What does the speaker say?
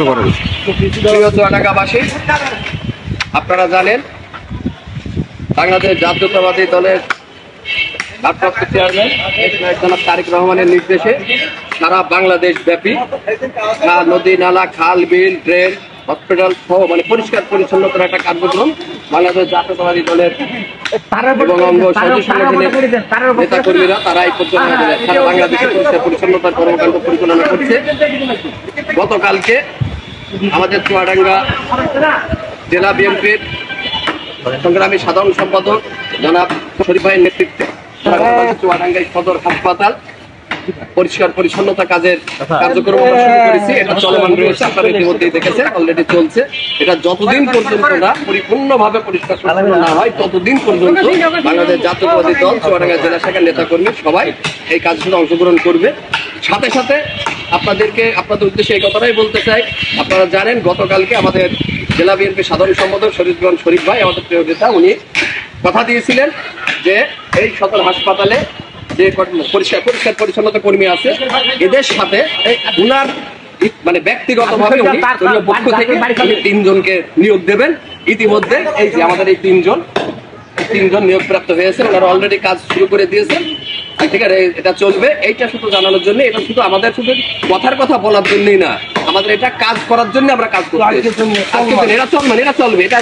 করেন। প্রিয় চুয়াডাঙ্গাবাসী, আপনারা জানেন বাংলাদেশ জাতীয়তাবাদী দলের ভারপ্রাপ্ত চেয়ারম্যান জনাব তারেক রহমানের নির্দেশে সারা বাংলাদেশ ব্যাপী নদী নালা, খাল, বিল, ড্রেন, হসপিটাল সহ মানে পরিষ্কার পরিচ্ছন্নতার একটা কার্যক্রম বাংলাদেশ জাতীয়তাবাদী দলের এবং অঙ্গ সহযোগী সংগঠনের নেতা কর্মীরা তারা এই পর্যন্ত সারা বাংলাদেশে পরিষ্কার পরিচ্ছন্নতার কর্মকাণ্ড পরিচালনা করছে। গতকালকে আমাদের চুয়াডাঙ্গা জেলা বিএনপির সংগ্রামী সাধারণ সম্পাদক জনাব শরীফ ভাইয়ের নেতৃত্বে চুয়াডাঙ্গা সদর হাসপাতাল পরিষ্কার পরিচ্ছন্নতা কাজের কার্যক্রম আমরা শুরু করেছি। এটা চলমান রয়েছে, আপনারা ইতিমধ্যেই দেখেছেন, অলরেডি চলছে। এটা যতদিন পর্যন্ত না পরিপূর্ণভাবে পরিষ্কার পরিচ্ছন্ন না হয় ততদিন পর্যন্ত বাংলাদেশ জাতীয়তাবাদী দল চুয়াডাঙ্গা জেলা শাখার নেতাকর্মী সবাই এই কাজের সাথে অংশগ্রহণ করবে। সাথে সাথে আপনাদের উদ্দেশ্যে এই কথাটাই বলতে চাই, আপনারা জানেন গতকালকে আমাদের জেলা বিএনপির সাধারণ সম্পাদক শরীফ ভাই আমাদের প্রিয় নেতা, উনি কথা দিয়েছিলেন যে এই সদর হাসপাতালে যে পরিষ্কার পরিচ্ছন্নতা কর্মী আছে এদের সাথে উনার মানে ব্যক্তিগতভাবে উনি দলীয় পক্ষ থেকে 3 জনকে নিয়োগ দেবেন। ইতিমধ্যে এই যে আমাদের এই 3 জন নিয়োগপ্রাপ্ত হয়েছে, ওনারা অলরেডি কাজ শুরু করে দিয়েছেন। ঠিক আছে, এটা চলবে। এইটা শুধু জানানোর জন্য, এটা শুধু আমাদের শুধু কথার কথা বলার জন্যই না, আমাদের এটা কাজ করার জন্য আমরা কাজ করছি। এরা চলবে, এটা